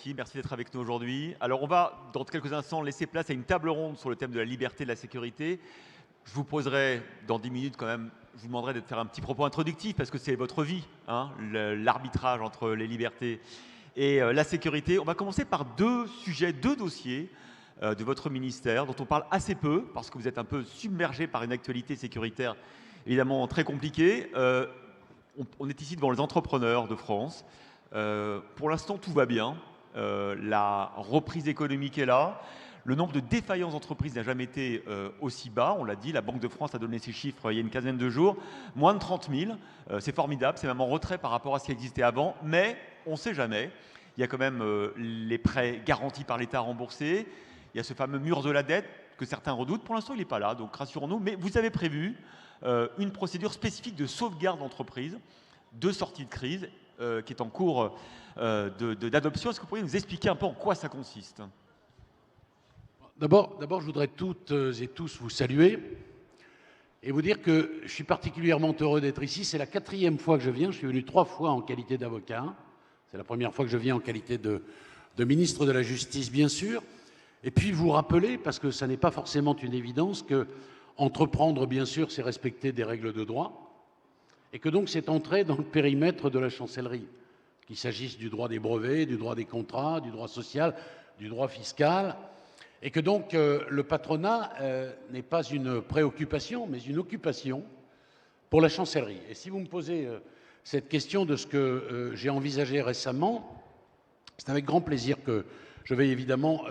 Ruquier, merci d'être avec nous aujourd'hui. Alors on va, dans quelques instants, laisser place à une table ronde sur le thème de la liberté et de la sécurité. Je vous poserai dans 10 minutes quand même, je vous demanderai de faire un petit propos introductif parce que c'est votre vie, hein, l'arbitrage entre les libertés et la sécurité. On va commencer par deux sujets, deux dossiers de votre ministère dont on parle assez peu parce que vous êtes un peu submergé par une actualité sécuritaire évidemment très compliquée. On est ici devant les entrepreneurs de France. Pour l'instant, tout va bien. La reprise économique est là. Le nombre de défaillances d'entreprises n'a jamais été aussi bas. On l'a dit, la Banque de France a donné ces chiffres il y a une quinzaine de jours. Moins de 30 000. C'est formidable. C'est même en retrait par rapport à ce qui existait avant. Mais on ne sait jamais. Il y a quand même les prêts garantis par l'État remboursés. Il y a ce fameux mur de la dette que certains redoutent. Pour l'instant, il n'est pas là. Donc rassurons-nous. Mais vous avez prévu une procédure spécifique de sauvegarde d'entreprise, de sortie de crise, qui est en cours d'adoption. Est-ce que vous pourriez nous expliquer un peu en quoi ça consiste ? D'abord, je voudrais toutes et tous vous saluer et vous dire que je suis particulièrement heureux d'être ici. C'est la 4e fois que je viens. Je suis venu 3 fois en qualité d'avocat. C'est la première fois que je viens en qualité de ministre de la Justice, bien sûr. Et puis vous rappeler, parce que ça n'est pas forcément une évidence, que entreprendre, bien sûr, c'est respecter des règles de droit et que donc c'est entrer dans le périmètre de la chancellerie, qu'il s'agisse du droit des brevets, du droit des contrats, du droit social, du droit fiscal. Et que donc le patronat n'est pas une préoccupation, mais une occupation pour la chancellerie. Et si vous me posez cette question de ce que j'ai envisagé récemment, c'est avec grand plaisir que je vais évidemment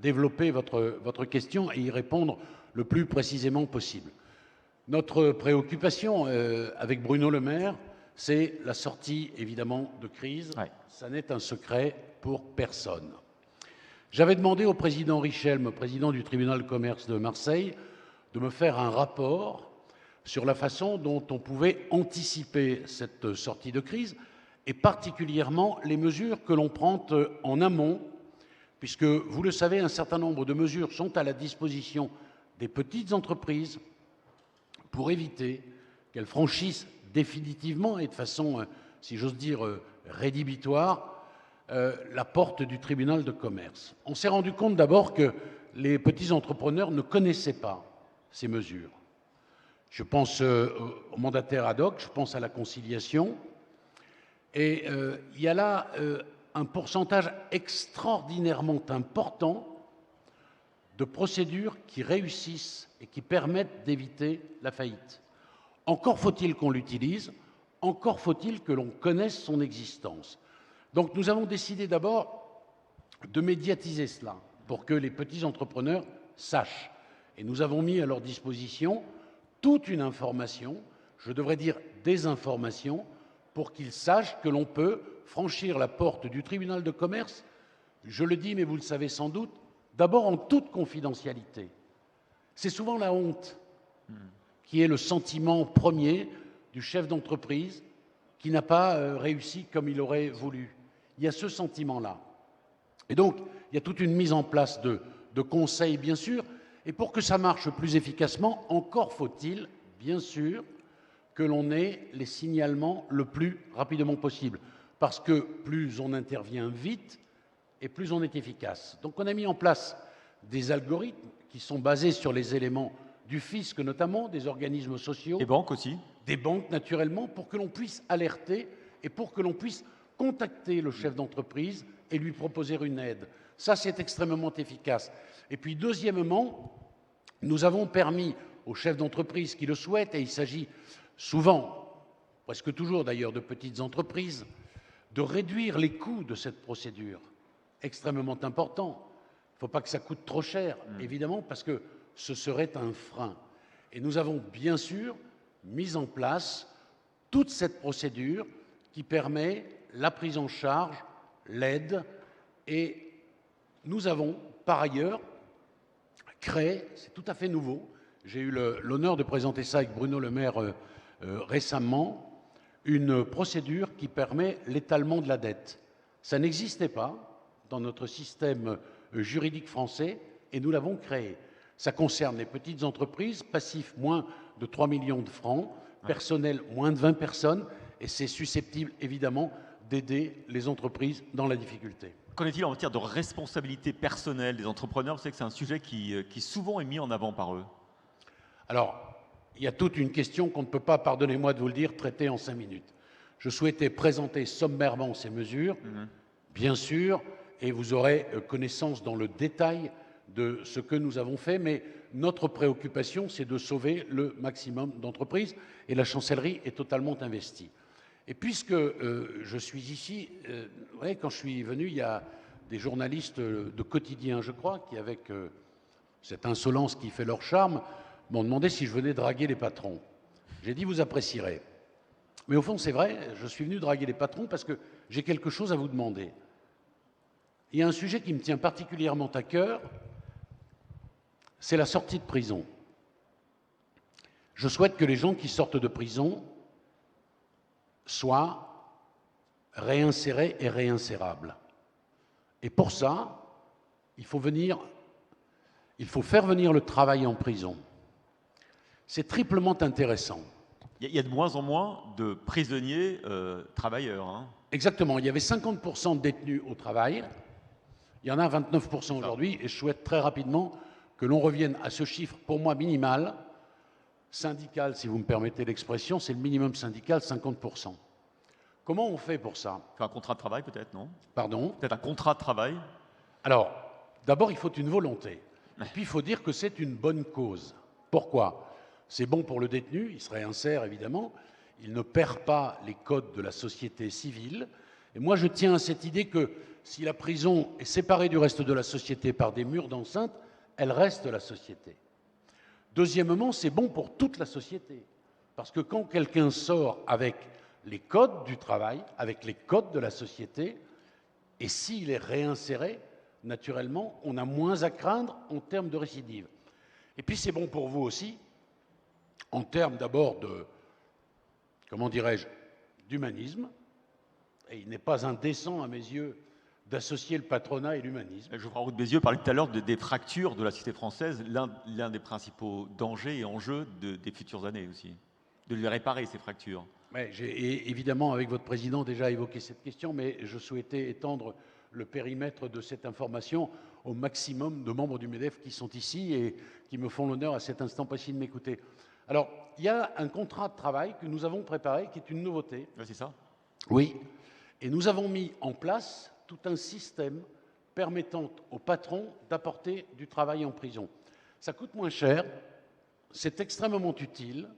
développer votre question et y répondre le plus précisément possible. Notre préoccupation avec Bruno Le Maire, c'est la sortie évidemment de crise. Ouais. Ça n'est un secret pour personne. J'avais demandé au président Richelme, président du tribunal de commerce de Marseille, de me faire un rapport sur la façon dont on pouvait anticiper cette sortie de crise et particulièrement les mesures que l'on prend en amont, puisque, vous le savez, un certain nombre de mesures sont à la disposition des petites entreprises pour éviter qu'elles franchissent définitivement et de façon, si j'ose dire, rédhibitoire, la porte du tribunal de commerce. On s'est rendu compte d'abord que les petits entrepreneurs ne connaissaient pas ces mesures. Je pense au mandataire ad hoc, je pense à la conciliation. Et il y a là un pourcentage extraordinairement important de procédures qui réussissent et qui permettent d'éviter la faillite. Encore faut-il qu'on l'utilise, encore faut-il que l'on connaisse son existence. Donc nous avons décidé d'abord de médiatiser cela pour que les petits entrepreneurs sachent. Et nous avons mis à leur disposition toute une information, je devrais dire des informations, pour qu'ils sachent que l'on peut franchir la porte du tribunal de commerce, je le dis mais vous le savez sans doute, d'abord en toute confidentialité. C'est souvent la honte qui est le sentiment premier du chef d'entreprise qui n'a pas réussi comme il aurait voulu. Il y a ce sentiment-là. Et donc, il y a toute une mise en place de conseils, bien sûr. Et pour que ça marche plus efficacement, encore faut-il, bien sûr, que l'on ait les signalements le plus rapidement possible. Parce que plus on intervient vite, et plus on est efficace. Donc on a mis en place des algorithmes qui sont basés sur les éléments du fisc notamment, des organismes sociaux. Des banques aussi. Des banques naturellement, pour que l'on puisse alerter et pour que l'on puisse contacter le chef d'entreprise et lui proposer une aide. Ça, c'est extrêmement efficace. Et puis deuxièmement, nous avons permis aux chefs d'entreprise qui le souhaitent, et il s'agit souvent, presque toujours d'ailleurs, de petites entreprises, de réduire les coûts de cette procédure. Extrêmement important. Il ne faut pas que ça coûte trop cher, évidemment, parce que ce serait un frein. Et nous avons bien sûr mis en place toute cette procédure qui permet la prise en charge, l'aide, et nous avons par ailleurs créé, c'est tout à fait nouveau, j'ai eu l'honneur de présenter ça avec Bruno Le Maire récemment, une procédure qui permet l'étalement de la dette. Ça n'existait pas dans notre système juridique français et nous l'avons créé. Ça concerne les petites entreprises, passifs moins de 3 millions de francs, personnel moins de 20 personnes, et c'est susceptible évidemment d'aider les entreprises dans la difficulté. Qu'en est-il en matière de responsabilité personnelle des entrepreneurs? Vous savez que c'est un sujet qui souvent est mis en avant par eux. Alors, il y a toute une question qu'on ne peut pas, pardonnez-moi de vous le dire, traiter en 5 minutes. Je souhaitais présenter sommairement ces mesures, bien sûr, et vous aurez connaissance dans le détail de ce que nous avons fait, mais notre préoccupation, c'est de sauver le maximum d'entreprises, et la chancellerie est totalement investie. Et puisque je suis ici, vous voyez, quand je suis venu, il y a des journalistes de quotidien, je crois, qui, avec cette insolence qui fait leur charme, m'ont demandé si je venais draguer les patrons. J'ai dit, vous apprécierez. Mais au fond, c'est vrai, je suis venu draguer les patrons parce que j'ai quelque chose à vous demander. Il y a un sujet qui me tient particulièrement à cœur, c'est la sortie de prison. Je souhaite que les gens qui sortent de prison soient réinsérés et réinsérables. Et pour ça, il faut faire venir le travail en prison. C'est triplement intéressant. Il y a de moins en moins de prisonniers travailleurs. Hein. Exactement. Il y avait 50% de détenus au travail. Il y en a 29% aujourd'hui. Et je souhaite très rapidement que l'on revienne à ce chiffre, pour moi, minimal, syndical, si vous me permettez l'expression, c'est le minimum syndical, 50%. Comment on fait pour ça? Un contrat de travail peut-être, non? Pardon? Peut-être un contrat de travail? Alors, d'abord, il faut une volonté. Et puis, il faut dire que c'est une bonne cause. Pourquoi? C'est bon pour le détenu, il se réinsère évidemment, il ne perd pas les codes de la société civile. Et moi, je tiens à cette idée que si la prison est séparée du reste de la société par des murs d'enceinte, elle reste la société. Deuxièmement, c'est bon pour toute la société. Parce que quand quelqu'un sort avec les codes du travail, avec les codes de la société, et s'il est réinséré, naturellement, on a moins à craindre en termes de récidive. Et puis c'est bon pour vous aussi, en termes d'abord de, comment dirais-je, d'humanisme. Et il n'est pas indécent à mes yeux d'associer le patronat et l'humanisme. Geoffroy Bézieux parlait tout à l'heure des fractures de la société française, l'un des principaux dangers et enjeux des futures années aussi, de lui réparer ces fractures. Ouais, j'ai évidemment, avec votre président, déjà évoqué cette question, mais je souhaitais étendre le périmètre de cette information au maximum de membres du MEDEF qui sont ici et qui me font l'honneur à cet instant précis de m'écouter. Alors, il y a un contrat de travail que nous avons préparé, qui est une nouveauté. Ouais, c'est ça? Oui. Et nous avons mis en place tout un système permettant aux patrons d'apporter du travail en prison. Ça coûte moins cher, c'est extrêmement utile,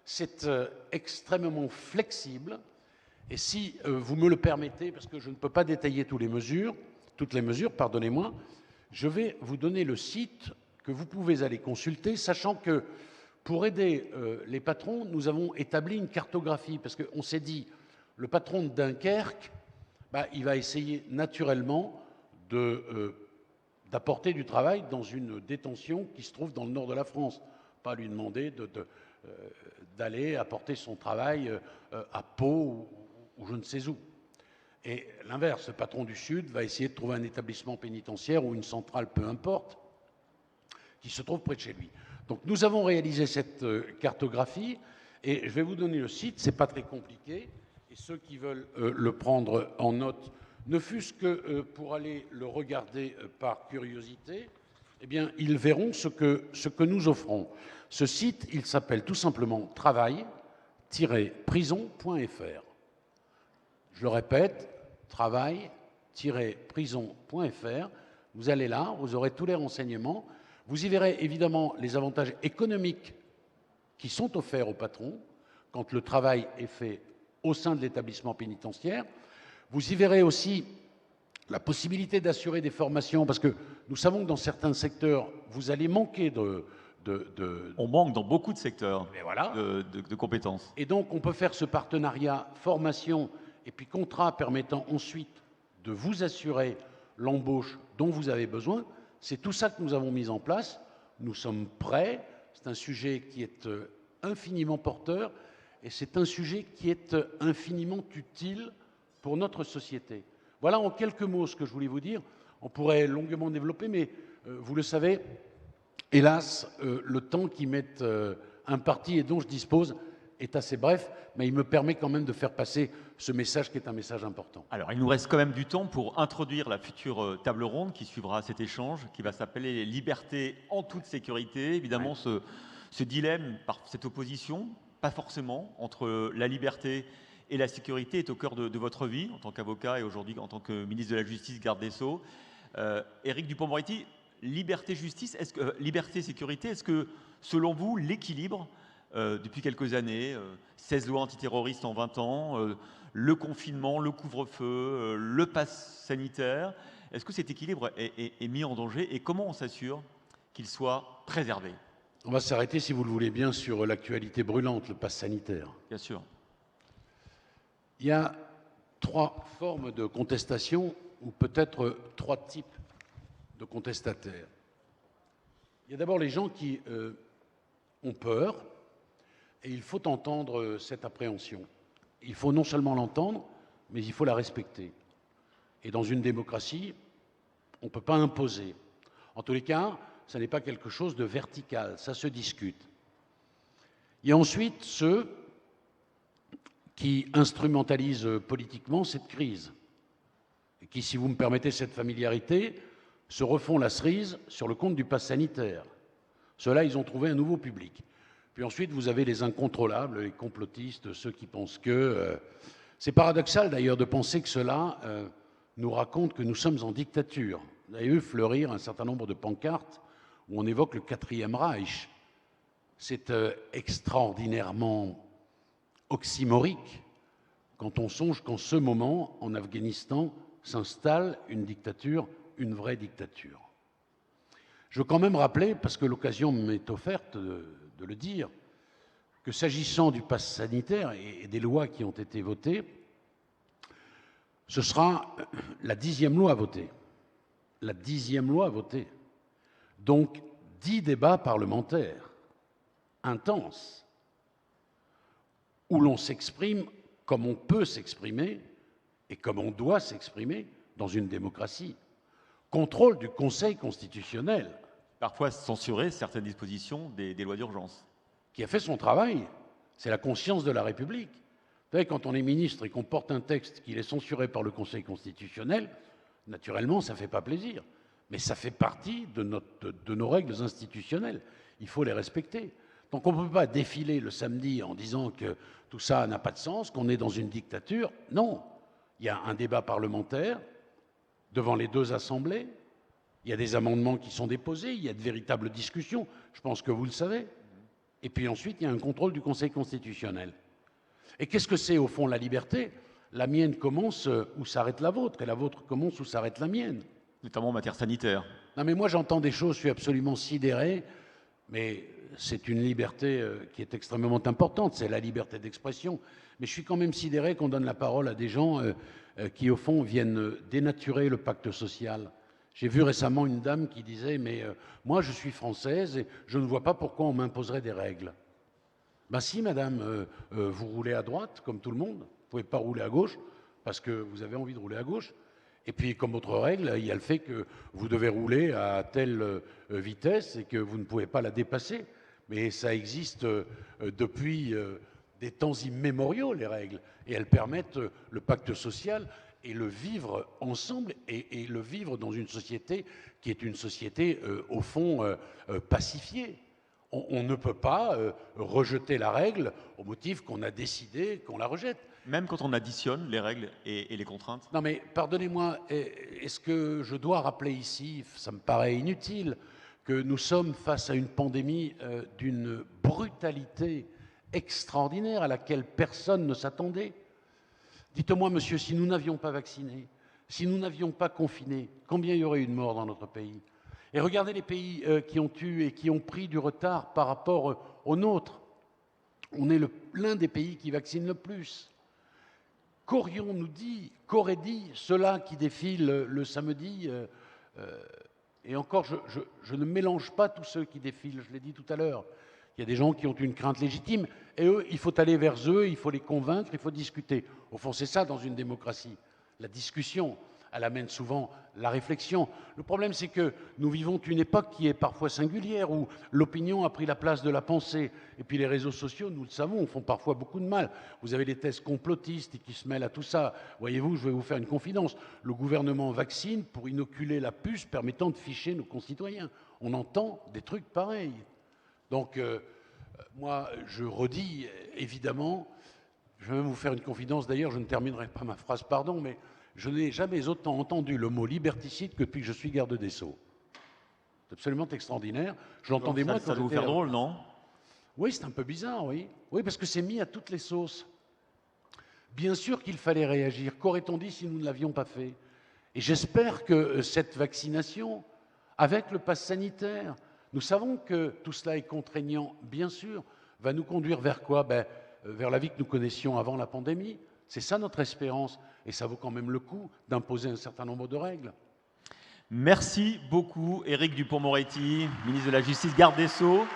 c'est extrêmement flexible. Et si vous me le permettez, parce que je ne peux pas détailler toutes les mesures, pardonnez-moi, je vais vous donner le site que vous pouvez aller consulter, sachant que pour aider les patrons, nous avons établi une cartographie, parce qu'on s'est dit, le patron de Dunkerque, il va essayer naturellement d'apporter du travail dans une détention qui se trouve dans le nord de la France. Pas lui demander d'aller apporter son travail à Pau ou je ne sais où. Et l'inverse, le patron du Sud va essayer de trouver un établissement pénitentiaire ou une centrale, peu importe, qui se trouve près de chez lui. Donc nous avons réalisé cette cartographie et je vais vous donner le site, c'est pas très compliqué. Et ceux qui veulent le prendre en note, ne fût-ce que pour aller le regarder par curiosité, eh bien, ils verront ce que nous offrons. Ce site, il s'appelle tout simplement travail-prison.fr. Je le répète, travail-prison.fr. Vous allez là, vous aurez tous les renseignements. Vous y verrez évidemment les avantages économiques qui sont offerts aux patrons quand le travail est fait au sein de l'établissement pénitentiaire. Vous y verrez aussi la possibilité d'assurer des formations, parce que nous savons que dans certains secteurs, vous allez manquer On manque dans beaucoup de secteurs voilà. de compétences. Et donc, on peut faire ce partenariat formation et puis contrat permettant ensuite de vous assurer l'embauche dont vous avez besoin. C'est tout ça que nous avons mis en place. Nous sommes prêts. C'est un sujet qui est infiniment porteur et c'est un sujet qui est infiniment utile pour notre société. Voilà en quelques mots ce que je voulais vous dire. On pourrait longuement développer, mais vous le savez, hélas, le temps qui m'est imparti et dont je dispose est assez bref, mais il me permet quand même de faire passer ce message qui est un message important. Alors, il nous reste quand même du temps pour introduire la future table ronde qui suivra cet échange, qui va s'appeler Liberté en toute sécurité. Évidemment, Ouais. ce dilemme, par cette opposition, pas forcément, entre la liberté et la sécurité est au cœur de votre vie en tant qu'avocat et aujourd'hui en tant que ministre de la Justice, garde des Sceaux. Éric Dupond-Moretti, liberté-justice, liberté-sécurité, est-ce que, selon vous, l'équilibre, depuis quelques années, 16 lois antiterroristes en 20 ans, le confinement, le couvre-feu, le pass sanitaire, est-ce que cet équilibre est mis en danger et comment on s'assure qu'il soit préservé? On va s'arrêter, si vous le voulez bien, sur l'actualité brûlante, le pass sanitaire. Bien sûr. Il y a 3 formes de contestation, ou peut-être 3 types de contestataires. Il y a d'abord les gens qui ont peur, et il faut entendre cette appréhension. Il faut non seulement l'entendre, mais il faut la respecter. Et dans une démocratie, on ne peut pas imposer. En tous les cas, ça n'est pas quelque chose de vertical, ça se discute. Il y a ensuite ceux qui instrumentalisent politiquement cette crise, et qui, si vous me permettez cette familiarité, se refont la cerise sur le compte du pass sanitaire. Ceux-là, ils ont trouvé un nouveau public. Puis ensuite, vous avez les incontrôlables, les complotistes, ceux qui pensent que... c'est paradoxal d'ailleurs de penser que ceux-là nous racontent que nous sommes en dictature. Vous avez vu fleurir un certain nombre de pancartes où on évoque le 4e Reich. C'est extraordinairement oxymorique quand on songe qu'en ce moment, en Afghanistan, s'installe une dictature, une vraie dictature. Je veux quand même rappeler, parce que l'occasion m'est offerte de le dire, que s'agissant du pass sanitaire et des lois qui ont été votées, ce sera la 10e loi à voter. La 10e loi à voter. Donc, 10 débats parlementaires intenses, où l'on s'exprime comme on peut s'exprimer et comme on doit s'exprimer dans une démocratie. Contrôle du Conseil constitutionnel. Parfois censurer certaines dispositions des lois d'urgence. Qui a fait son travail, c'est la conscience de la République. Vous savez, quand on est ministre et qu'on porte un texte qui est censuré par le Conseil constitutionnel, naturellement, ça ne fait pas plaisir. Mais ça fait partie de nos règles institutionnelles. Il faut les respecter. Donc on ne peut pas défiler le samedi en disant que tout ça n'a pas de sens, qu'on est dans une dictature. Non, il y a un débat parlementaire devant les 2 assemblées, il y a des amendements qui sont déposés, il y a de véritables discussions, je pense que vous le savez. Et puis ensuite, il y a un contrôle du Conseil constitutionnel. Et qu'est-ce que c'est au fond la liberté? La mienne commence où s'arrête la vôtre, et la vôtre commence où s'arrête la mienne. Notamment en matière sanitaire. Non mais moi j'entends des choses, je suis absolument sidéré, mais c'est une liberté qui est extrêmement importante, c'est la liberté d'expression. Mais je suis quand même sidéré qu'on donne la parole à des gens qui, au fond, viennent dénaturer le pacte social. J'ai vu récemment une dame qui disait « Mais moi, je suis française et je ne vois pas pourquoi on m'imposerait des règles. » Ben si, madame, vous roulez à droite, comme tout le monde. Vous ne pouvez pas rouler à gauche parce que vous avez envie de rouler à gauche. Et puis, comme autre règle, il y a le fait que vous devez rouler à telle vitesse et que vous ne pouvez pas la dépasser. Mais ça existe depuis des temps immémoriaux, les règles. Et elles permettent le pacte social et le vivre ensemble et le vivre dans une société qui est une société, au fond, pacifiée. On ne peut pas rejeter la règle au motif qu'on a décidé qu'on la rejette. Même quand on additionne les règles et les contraintes? Non mais pardonnez-moi, est-ce que je dois rappeler ici, ça me paraît inutile, que nous sommes face à une pandémie d'une brutalité extraordinaire à laquelle personne ne s'attendait? Dites-moi, monsieur, si nous n'avions pas vacciné, si nous n'avions pas confiné, combien il y aurait eu de morts dans notre pays? Et regardez les pays qui ont eu et qui ont pris du retard par rapport aux nôtres. On est l'un des pays qui vaccine le plus. Qu'aurions-nous dit, qu'auraient dit ceux-là qui défilent le samedi et encore, je ne mélange pas tous ceux qui défilent, je l'ai dit tout à l'heure. Il y a des gens qui ont une crainte légitime, et eux, il faut aller vers eux, il faut les convaincre, il faut discuter. Au fond, c'est ça dans une démocratie, la discussion. elle amène souvent la réflexion. Le problème, c'est que nous vivons une époque qui est parfois singulière, où l'opinion a pris la place de la pensée. Et puis les réseaux sociaux, nous le savons, font parfois beaucoup de mal. Vous avez des thèses complotistes qui se mêlent à tout ça. Voyez-vous, je vais vous faire une confidence. Le gouvernement vaccine pour inoculer la puce permettant de ficher nos concitoyens. On entend des trucs pareils. Donc, moi, je redis, évidemment, je vais même vous faire une confidence, d'ailleurs, je ne terminerai pas ma phrase, pardon, mais je n'ai jamais autant entendu le mot liberticide que depuis que je suis garde des Sceaux. C'est absolument extraordinaire. Je l'entendais moins quand ça doit vous faire drôle, non? Oui, c'est un peu bizarre, oui. Oui, parce que c'est mis à toutes les sauces. Bien sûr qu'il fallait réagir. Qu'aurait-on dit si nous ne l'avions pas fait? Et j'espère que cette vaccination, avec le pass sanitaire, nous savons que tout cela est contraignant, bien sûr, va nous conduire vers quoi? Vers la vie que nous connaissions avant la pandémie. C'est ça notre espérance. Et ça vaut quand même le coup d'imposer un certain nombre de règles. Merci beaucoup, Éric Dupond-Moretti, ministre de la Justice, garde des Sceaux.